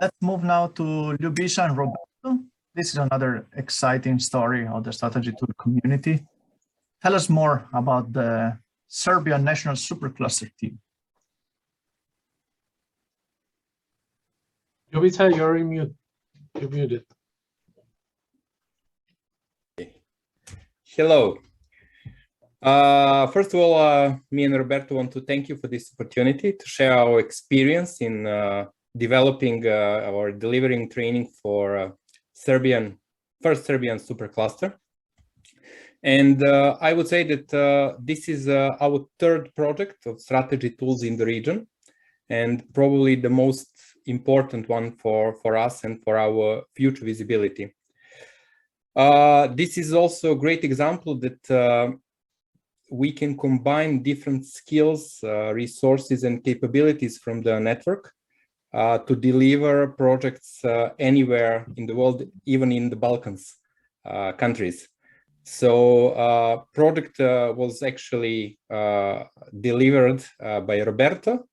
Let's move now to Ljubisa and Roberto. This is another exciting story of the strategy to the community. Tell us more about the Serbian National Supercluster team. Ljubisa, you're in mute. You're muted. Hello. First of all, me and Roberto want to thank you for this opportunity to share our experience in developing or delivering training for first Serbian supercluster. And I would say that this is our third project of strategy tools in the region, and probably the most important one for us and for our future visibility. This is also a great example that we can combine different skills, resources, and capabilities from the network to deliver projects anywhere in the world, even in the Balkans countries. So project was actually delivered by Roberto,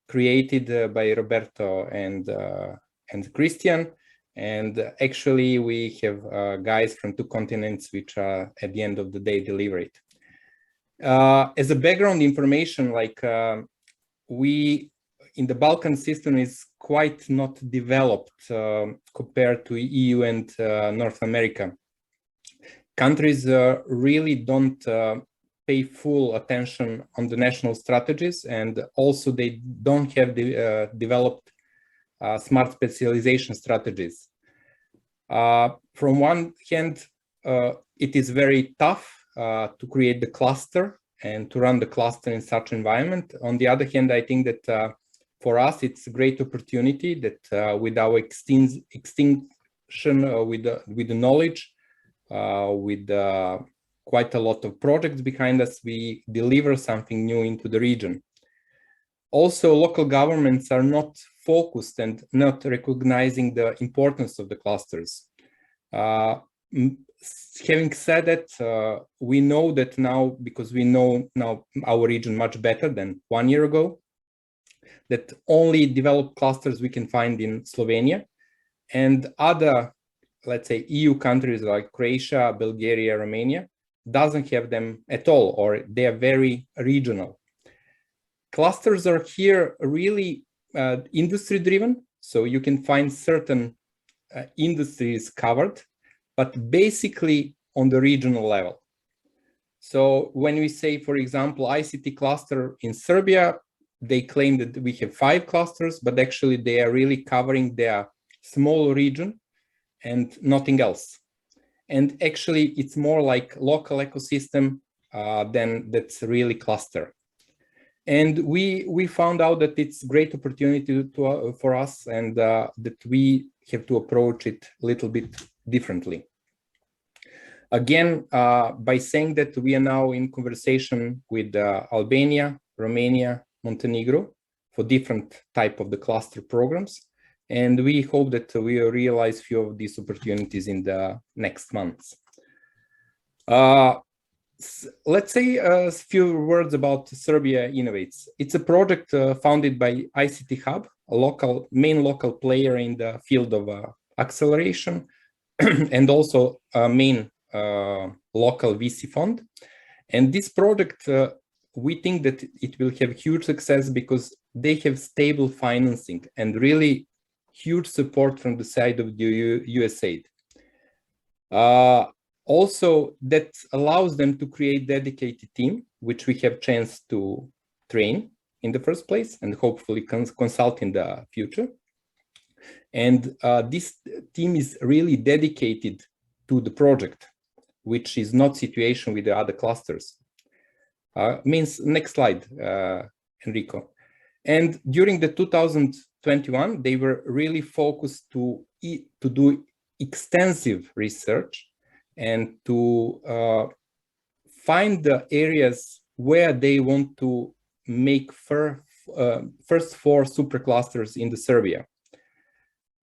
created by Roberto and Christian. And actually, we have guys from 2 continents, which are at the end of the day deliver it. As a background information, like we in the Balkan system is quite not developed compared to EU and North America. Countries really don't pay full attention on the national strategies, and also they don't have developed smart specialization strategies. From one hand, it is very tough to create the cluster and to run the cluster in such environment. On the other hand, I think that for us, it's a great opportunity that with our extinction, with the knowledge, with quite a lot of projects behind us, we deliver something new into the region. Also, local governments are not focused and not recognizing the importance of the clusters. Having said that, we know that now, because we know now our region much better than 1 year ago, that only developed clusters we can find in Slovenia, and other, let's say, EU countries like Croatia, Bulgaria, Romania, doesn't have them at all, or they are very regional. Clusters are here really industry driven, so you can find certain industries covered, but basically on the regional level. So when we say, for example, ICT cluster in Serbia, they claim that we have 5 clusters, but actually they are really covering their small region and nothing else. And actually it's more like local ecosystem than that's really cluster. And we found out that it's a great opportunity for us, and that we have to approach it a little bit differently. Again, by saying that we are now in conversation with Albania, Romania, Montenegro for different type of the cluster programs. And we hope that we will realize few of these opportunities in the next months. Let's say a few words about Serbia Innovates. It's a project founded by ICT Hub, a main local player in the field of acceleration, and also a main local VC fund. And this project, we think that it will have huge success because they have stable financing and really huge support from the side of the USAID. Also, that allows them to create dedicated team, which we have chance to train in the first place and hopefully consult in the future. And this team is really dedicated to the project, which is not situation with the other clusters. Next slide, Enrico. And during the 2021, they were really focused to do extensive research and to find the areas where they want to make first 4 superclusters in the Serbia.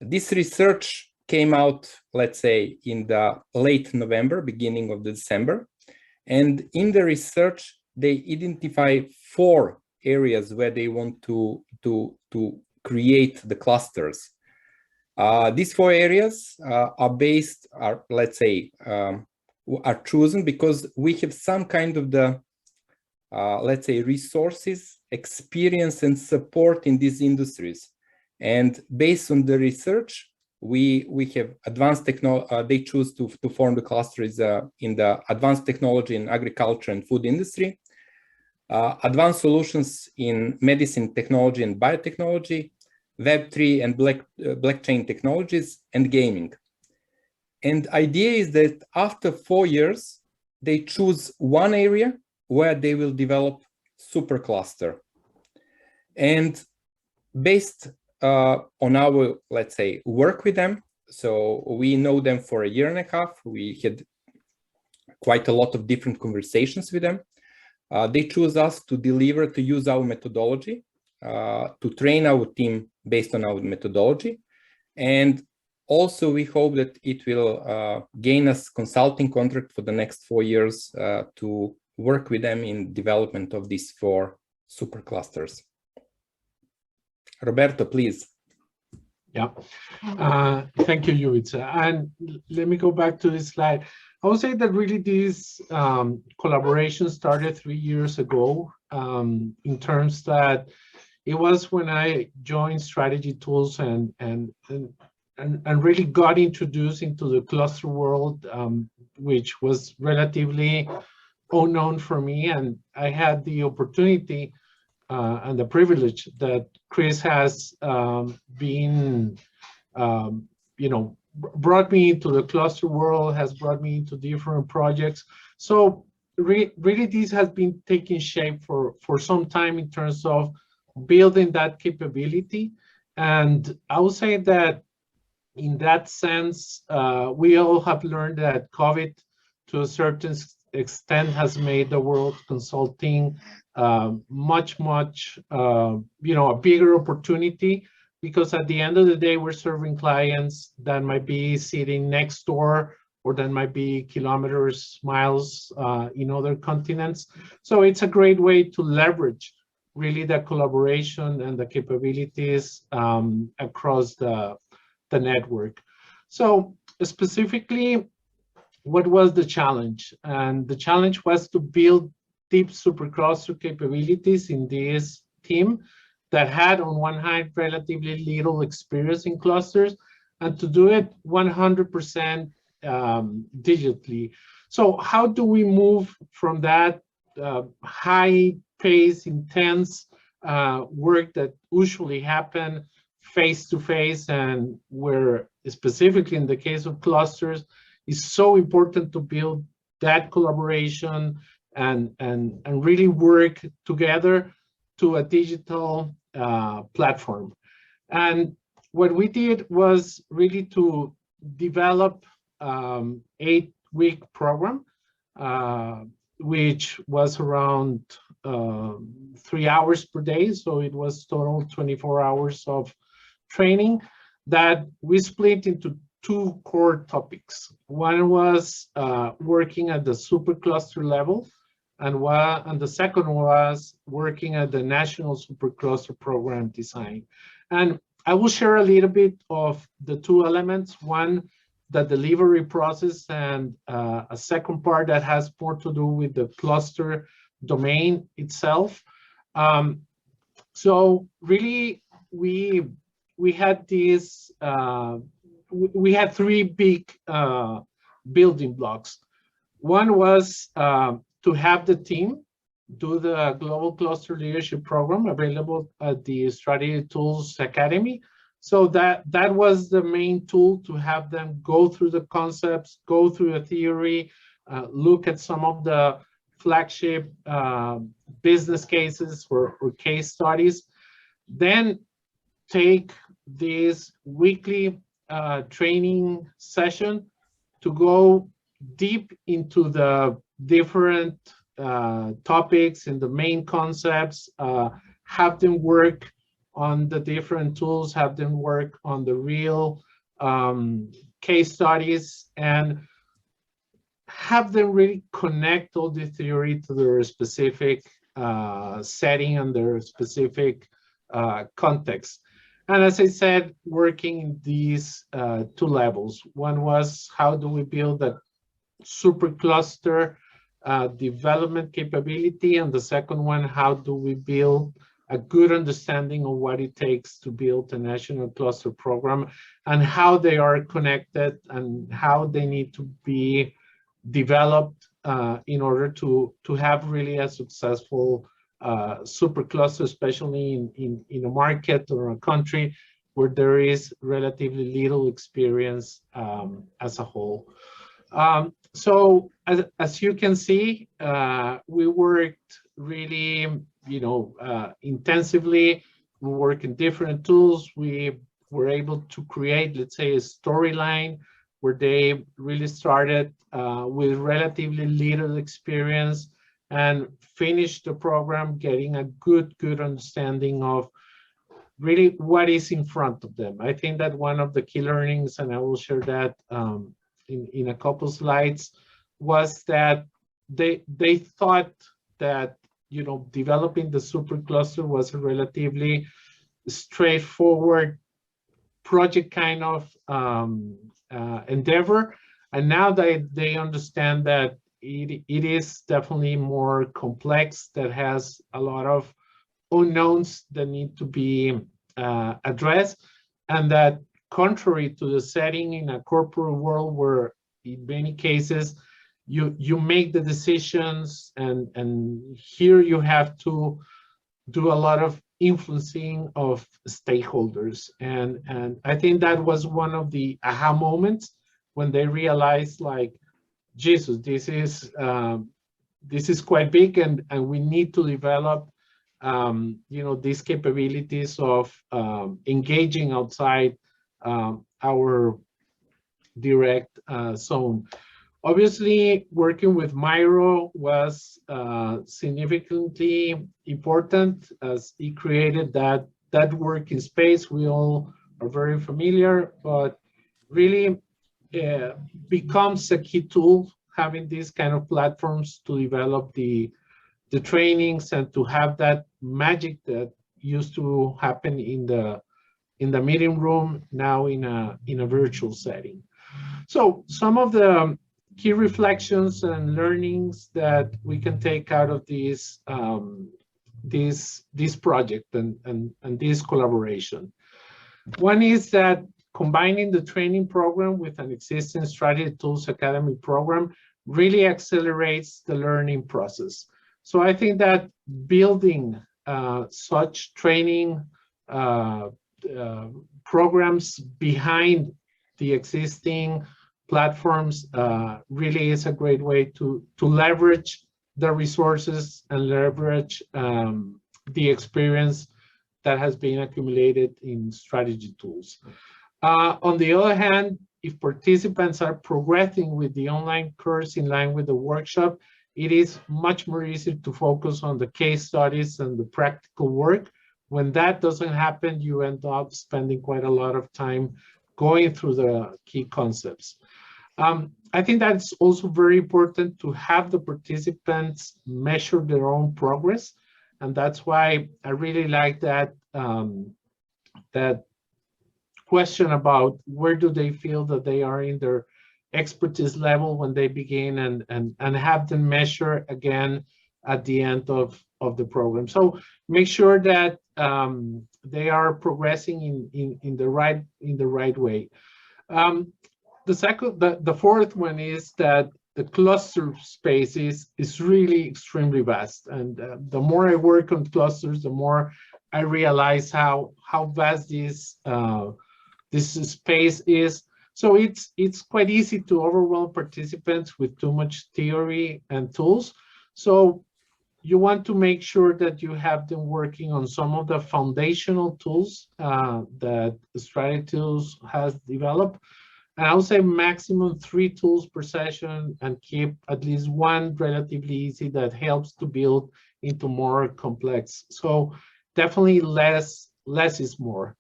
This research came out, let's say, in the late November, beginning of December. And in the research, they identify 4 areas where they want to create the clusters. These 4 areas let's say, are chosen because we have some kind of the, let's say, resources, experience, and support in these industries. And based on the research, we have advanced technology. They choose to form the clusters in the advanced technology in agriculture and food industry, advanced solutions in medicine technology and biotechnology, Web3 and blockchain technologies, and gaming. And the idea is that after 4 years, they choose one area where they will develop supercluster. And based on our, let's say, work with them, so we know them for 1.5 years. We had quite a lot of different conversations with them. They choose us to deliver, to use our methodology, to train our team based on our methodology. And also we hope that it will gain us consulting contract for the next 4 years to work with them in development of these 4 superclusters. Roberto, please. Yeah, thank you, Ljubisa. And let me go back to this slide. I would say that really this collaboration started 3 years ago, in terms that it was when I joined Strategy Tools and really got introduced into the cluster world, which was relatively unknown for me. And I had the opportunity and the privilege that Chris has been, brought me into the cluster world, has brought me into different projects. So really this has been taking shape for some time in terms of building that capability. And I would say that in that sense, we all have learned that COVID, to a certain extent, has made the world consulting much, a bigger opportunity, because at the end of the day, we're serving clients that might be sitting next door or that might be kilometers, miles in other continents. So it's a great way to leverage really the collaboration and the capabilities across the network. So specifically, what was the challenge? And the challenge was to build deep supercluster capabilities in this team that had, on one hand, relatively little experience in clusters, and to do it 100% digitally. So how do we move from that high-paced, intense work that usually happen face-to-face, and where, specifically in the case of clusters, is so important to build that collaboration and really work together to a digital platform. And what we did was really to develop 8-week program, which was around 3 hours per day. So it was total 24 hours of training that we split into 2 core topics. One was working at the supercluster level, and the second was working at the National Supercluster Program design. And I will share a little bit of the 2 elements. One, the delivery process, and a second part that has more to do with the cluster domain itself. So really, we had this, we had 3 big building blocks. One was to have the team do the Global Cluster Leadership Program available at the Strategy Tools Academy. So that was the main tool, to have them go through the concepts, go through the theory, look at some of the flagship business cases or case studies, then take this weekly training session to go deep into the different topics and the main concepts, have them work on the different tools, have them work on the real case studies, and have them really connect all the theory to their specific setting and their specific context. And as I said, working in these two levels. One was how do we build a supercluster development capability, and the second one, how do we build a good understanding of what it takes to build a national cluster program and how they are connected and how they need to be developed in order to have really a successful supercluster, especially in a market or a country where there is relatively little experience as a whole. So as you can see, we worked really, intensively. We work in different tools. We were able to create, let's say, a storyline where they really started with relatively little experience and finished the program getting a good understanding of really what is in front of them. I think that one of the key learnings, and I will share that in a couple slides, was that they thought that developing the supercluster was a relatively straightforward project kind of endeavor, and now they understand that it is definitely more complex, that has a lot of unknowns that need to be addressed, and that contrary to the setting in a corporate world where in many cases you make the decisions and here you have to do a lot of influencing of stakeholders, and I think that was one of the aha moments when they realized, like, Jesus, this is quite big, and we need to develop these capabilities of engaging outside our direct zone. Obviously, working with Miro was significantly important, as he created that working space. We all are very familiar, but really becomes a key tool, having these kind of platforms to develop the trainings and to have that magic that used to happen in the meeting room, now in a virtual setting. So some of the key reflections and learnings that we can take out of this project and this collaboration. One is that combining the training program with an existing Strategy Tools Academy program really accelerates the learning process. So I think that building such training programs behind the existing platforms really is a great way to leverage the resources and leverage the experience that has been accumulated in strategy tools. On the other hand, if participants are progressing with the online course in line with the workshop, it is much more easy to focus on the case studies and the practical work. When that doesn't happen, you end up spending quite a lot of time going through the key concepts. I think that's also very important to have the participants measure their own progress. And that's why I really like that, that question about where do they feel that they are in their expertise level when they begin, and have them measure again at the end of the program. So make sure that they are progressing in the right way. The fourth one is that the cluster space is really extremely vast, and the more I work on clusters, the more I realize how vast this space is. So it's quite easy to overwhelm participants with too much theory and tools. So you want to make sure that you have them working on some of the foundational tools that Strategy Tools has developed. And I would say maximum 3 tools per session, and keep at least one relatively easy that helps to build into more complex. So definitely less is more.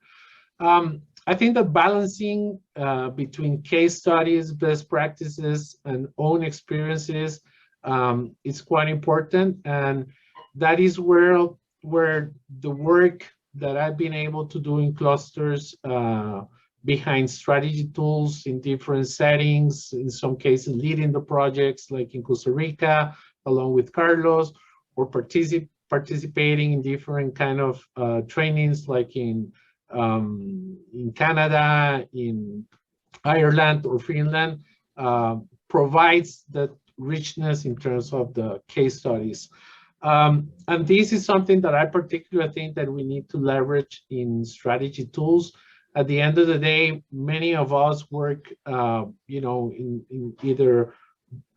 I think that balancing between case studies, best practices, and own experiences is quite important, and that is where the work that I've been able to do in clusters behind strategy tools in different settings, in some cases leading the projects like in Costa Rica, along with Carlos, or participating in different kind of trainings like in Canada, in Ireland or Finland, provides that richness in terms of the case studies. And this is something that I particularly think that we need to leverage in strategy tools. At the end of the day, many of us work, you know, in either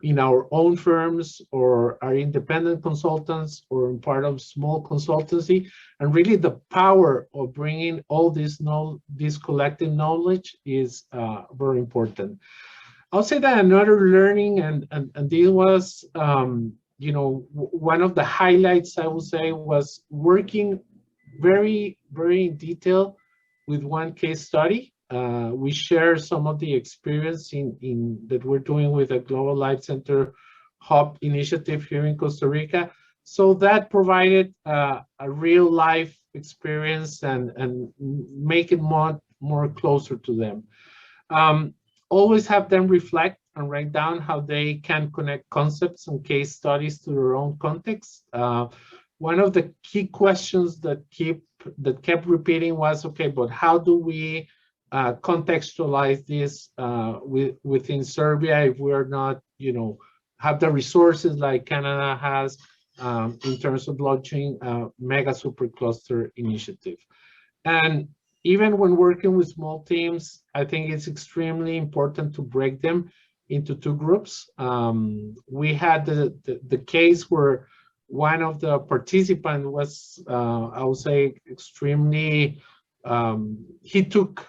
in our own firms or are independent consultants or in part of small consultancy. And really the power of bringing all this collective knowledge is very important. I'll say that another learning, and this was, you know, one of the highlights I would say was working very, very in detail with one case study. We share some of the experience that we're doing with a Global Life Center Hub initiative here in Costa Rica. So that provided a real life experience and make it more closer to them. Always have them reflect and write down how they can connect concepts and case studies to their own context. One of the key questions that kept repeating was, okay, but how do we contextualize this within Serbia if we're not, you know, have the resources like Canada has in terms of launching a mega supercluster initiative. And even when working with small teams, I think it's extremely important to break them into two groups. We had the case where one of the participants was, I would say, extremely, he took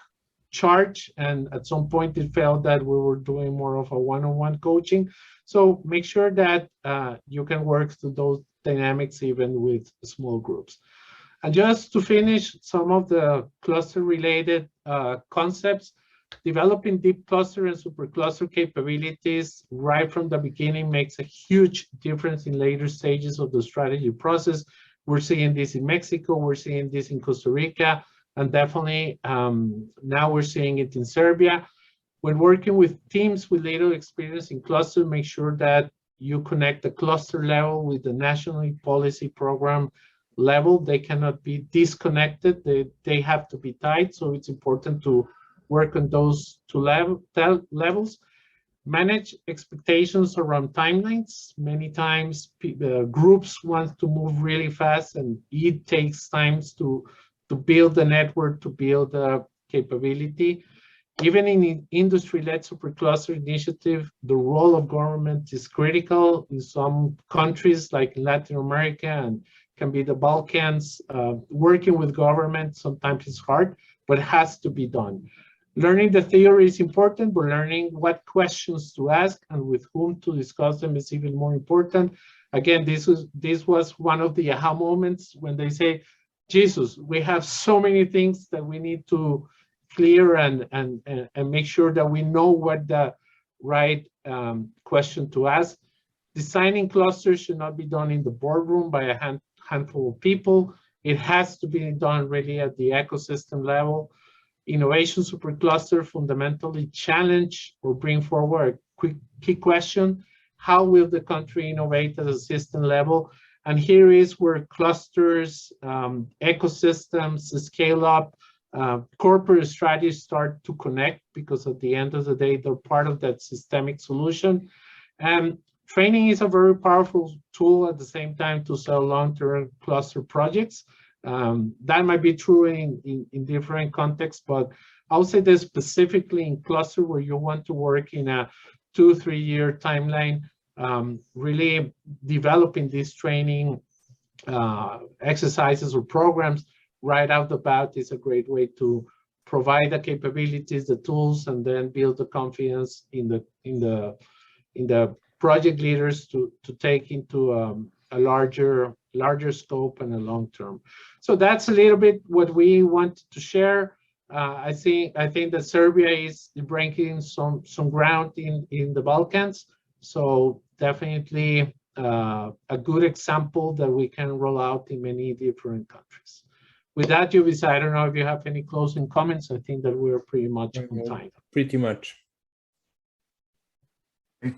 charge, and at some point it felt that we were doing more of a one-on-one coaching. So make sure that you can work through those dynamics even with small groups. And just to finish some of the cluster-related concepts, developing deep cluster and supercluster capabilities right from the beginning makes a huge difference in later stages of the strategy process. We're seeing this in Mexico, we're seeing this in Costa Rica, and definitely now we're seeing it in Serbia. When working with teams with little experience in cluster, make sure that you connect the cluster level with the national policy program level. They cannot be disconnected, they have to be tied, so it's important to work on those two levels. Manage expectations around timelines. Many times groups want to move really fast, and it takes time to build the network, to build the capability. Even in industry-led supercluster initiative, the role of government is critical. In some countries like Latin America and can be the Balkans, working with government sometimes is hard, but it has to be done. Learning the theory is important, but learning what questions to ask and with whom to discuss them is even more important. Again, this was one of the aha moments when they say, Jesus, we have so many things that we need to clear and make sure that we know what the right question to ask. Designing clusters should not be done in the boardroom by a handful of people. It has to be done really at the ecosystem level. Innovation supercluster fundamentally challenge or bring forward a quick key question: how will the country innovate at a system level? And here is where clusters, ecosystems, scale up, corporate strategies start to connect, because at the end of the day, they're part of that systemic solution. And training is a very powerful tool at the same time to sell long-term cluster projects. That might be true in different contexts, but I would say that specifically in cluster where you want to work in a 2-3 year timeline, really developing these training exercises or programs right out the bat is a great way to provide the capabilities, the tools, and then build the confidence in the project leaders to take into a larger scope and a long term. So that's a little bit what we wanted to share. I think that Serbia is breaking some ground in the Balkans. So definitely a good example that we can roll out in many different countries. with that, Ljubisa, I don't know if you have any closing comments. I think that we're pretty much on time. Pretty much.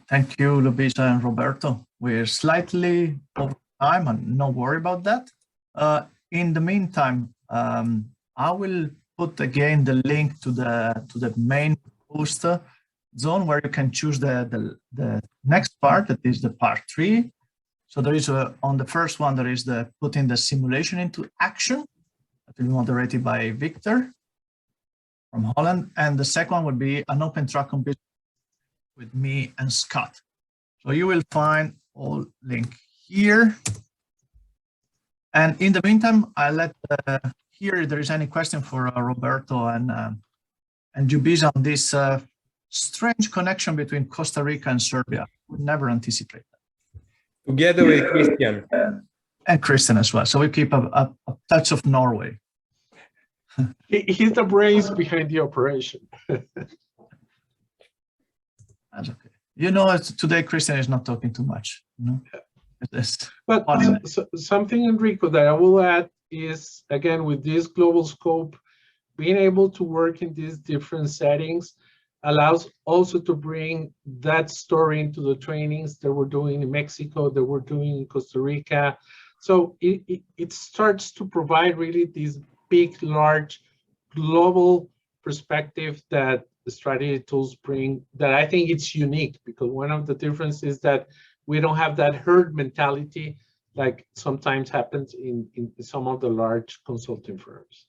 Thank you, Ljubisa and Roberto. We're slightly over time, and no worry about that. In the meantime, I will put again the link to the main Booost zone where you can choose the next part, that is the part 3. So there is on the first one, there is the putting the simulation into action, that will be moderated by Victor from Holland. And the second one would be an open track on business with me and Scott. So you will find all link here. And in the meantime, I'll let here if there is any question for Roberto and Ljubisa on this strange connection between Costa Rica and Serbia. Would never anticipate that. Together with Christian. And Christian as well. So we keep a touch of Norway. He's the brains behind the operation. That's okay. You know, today Christian is not talking too much. You know? But something, Enrico, that I will add is, again, with this global scope, being able to work in these different settings allows also to bring that story into the trainings that we're doing in Mexico, that we're doing in Costa Rica. So it starts to provide really this big, large, global perspective that the strategy tools bring, that I think it's unique, because one of the differences is that we don't have that herd mentality like sometimes happens in some of the large consulting firms.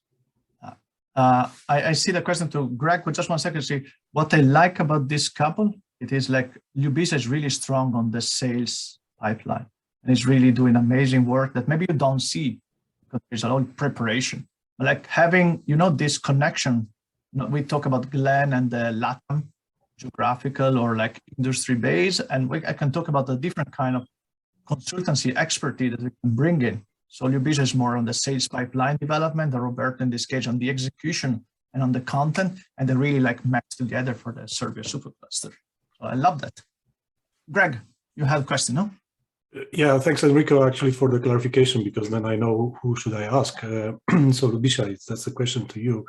I see the question to Greg, but just 1 second. See, what I like about this couple, it is like Ljubisa is really strong on the sales pipeline and is really doing amazing work that maybe you don't see because there's a lot of preparation. But like having, you know, this connection, you know, we talk about Glenn and the LATAM geographical or like industry base, and I can talk about the different kind of consultancy expertise that we can bring in. So Ljubisa is more on the sales pipeline development, and Roberto in this case on the execution and on the content, and they really like match together for the Serbia Supercluster. So I love that. Greg, you have a question, no? Yeah, thanks, Enrico, actually, for the clarification, because then I know who should I ask. So Ljubisa, that's the question to you.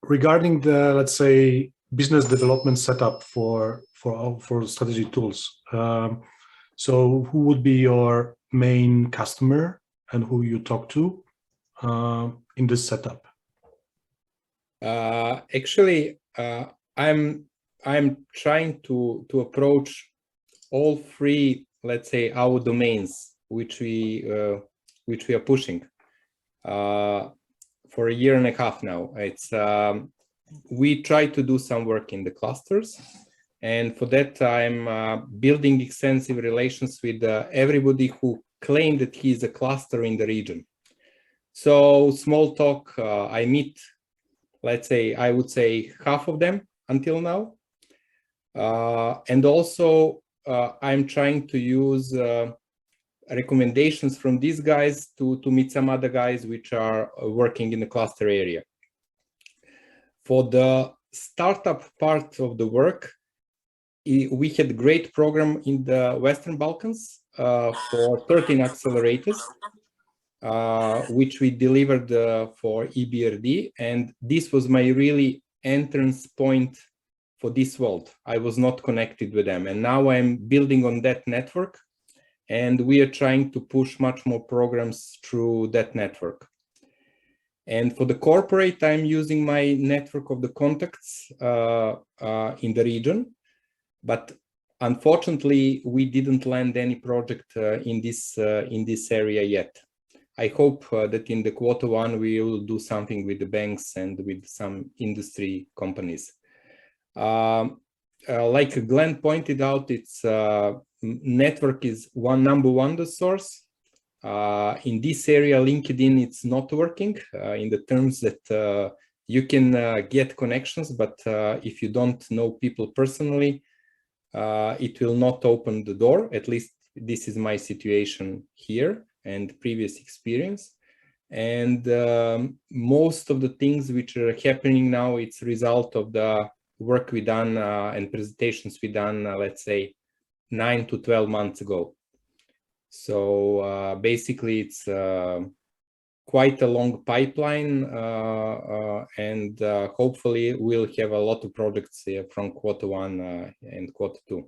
Regarding the, let's say, business development setup for strategy tools. So who would be your main customer and who you talk to in this setup? Actually, I'm trying to approach all 3, let's say, our domains which we are pushing for a year and a half now. It's we try to do some work in the clusters, and for that I'm building extensive relations with everybody who claim that he is a cluster in the region. So small talk, I meet, let's say, I would say half of them until now. And also I'm trying to use recommendations from these guys to meet some other guys which are working in the cluster area. For the startup part of the work, we had a great program in the Western Balkans for 13 accelerators, which we delivered for EBRD. And this was my really entrance point for this world. I was not connected with them. And now I'm building on that network. And we are trying to push much more programs through that network. And for the corporate, I'm using my network of the contacts in the region. But unfortunately, we didn't land any project in this area yet. I hope that in the Q1 we will do something with the banks and with some industry companies. Like Glenn pointed out, its network is number one the source. In this area, LinkedIn, it's not working in the terms that you can get connections, but if you don't know people personally, it will not open the door. At least this is my situation here and previous experience. And most of the things which are happening now, it's a result of the work we done and presentations we done, let's say 9 to 12 months ago. So basically it's quite a long pipeline, and hopefully we'll have a lot of projects from Q1 and Q2.